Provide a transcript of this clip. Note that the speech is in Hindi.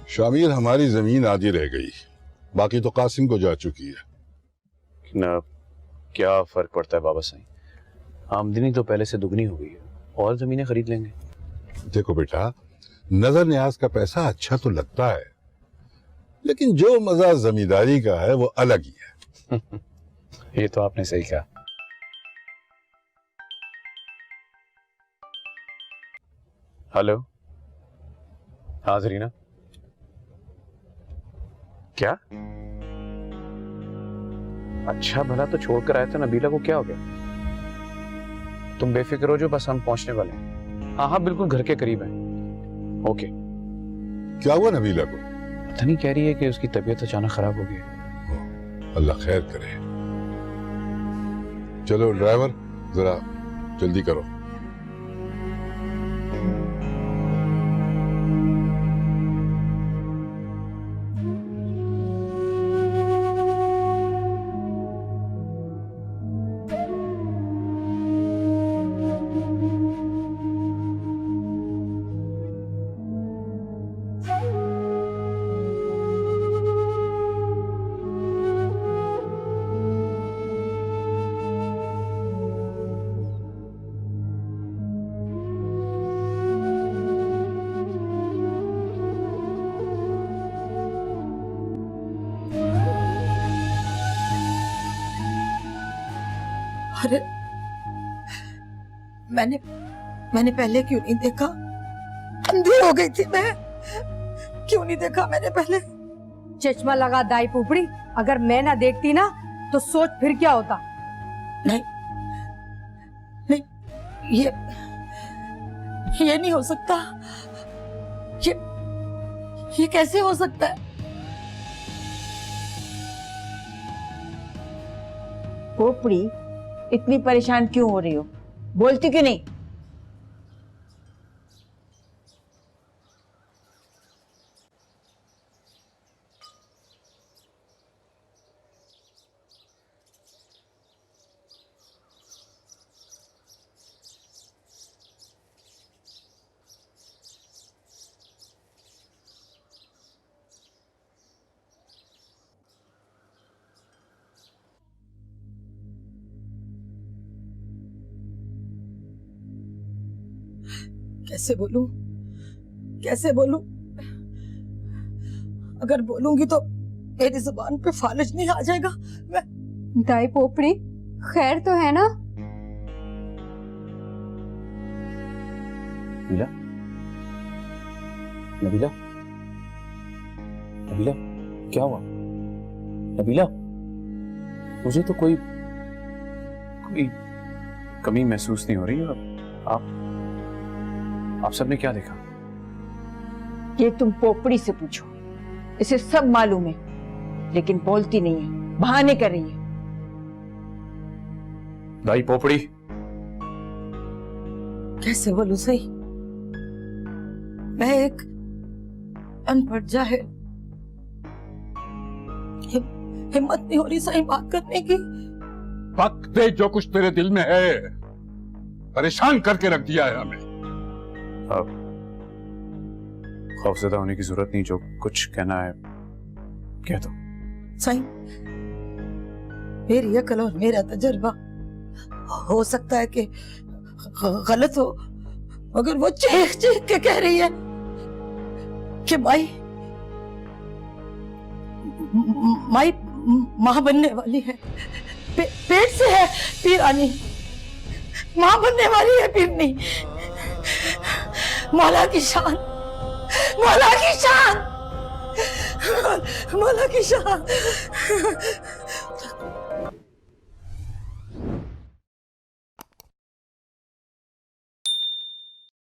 शामिर, हमारी जमीन आधी रह गई, बाकी तो कासिम को जा चुकी है। ना क्या फर्क पड़ता है बाबा साईं, आमदनी तो पहले से दुगनी हो गई है, और जमीनें खरीद लेंगे। देखो बेटा, नजर न्याज का पैसा अच्छा तो लगता है, लेकिन जो मजा जमींदारी का है वो अलग ही है। ये तो आपने सही कहा। हेलो, हाँ जरीना, क्या? अच्छा भला तो छोड़कर आया था, नबीला को क्या हो गया? तुम बेफिक्र हो जो, बस हम पहुंचने वाले हैं। हाँ हाँ बिल्कुल, घर के करीब है। ओके। क्या हुआ नबीला को? पता नहीं, कह रही है कि उसकी तबीयत अचानक खराब हो गई है। अल्लाह खैर करे। चलो ड्राइवर, जरा जल्दी करो। अरे मैंने पहले क्यों नहीं देखा? अंधी हो गई थी मैं, क्यों नहीं देखा मैंने पहले? चश्मा लगा दाई पुपड़ी, अगर मैं ना देखती ना तो सोच फिर क्या होता। नहीं नहीं, ये नहीं हो सकता। ये कैसे हो सकता है? पोपड़ी, इतनी परेशान क्यों हो रही हो? बोलती क्यों नहीं? कैसे बोलूं, कैसे बोलूं? अगर बोलूंगी तो मेरी जुबान पे फालिज नहीं आ जाएगा। दाई पोपड़ी, खैर तो है ना? नबीला, नबीला, नबीला, क्या हुआ? नबीला, मुझे तो कोई कमी महसूस नहीं हो रही है। आप सबने क्या देखा? ये तुम पोपड़ी से पूछो, इसे सब मालूम है, लेकिन बोलती नहीं है, बहाने कर रही है। दाई पोपड़ी, कैसे बोलूं सही? मैं एक अनपढ़ जाहिल, हिम्मत नहीं हो रही सही बात करने की। पक दे जो कुछ तेरे दिल में है, परेशान करके रख दिया है हमें। खौफज़दा होने की जरूरत नहीं, जो कुछ कहना है कह दो। सही, मेरी अकल और मेरा तजर्बा हो सकता है कि गलत हो, मगर वो चीख चीख के कह रही है कि माई माँ बनने वाली है, पेट से है पीरानी, माँ बनने वाली है पीरनी। मौला की शान, मौला की शान, मौला की शान।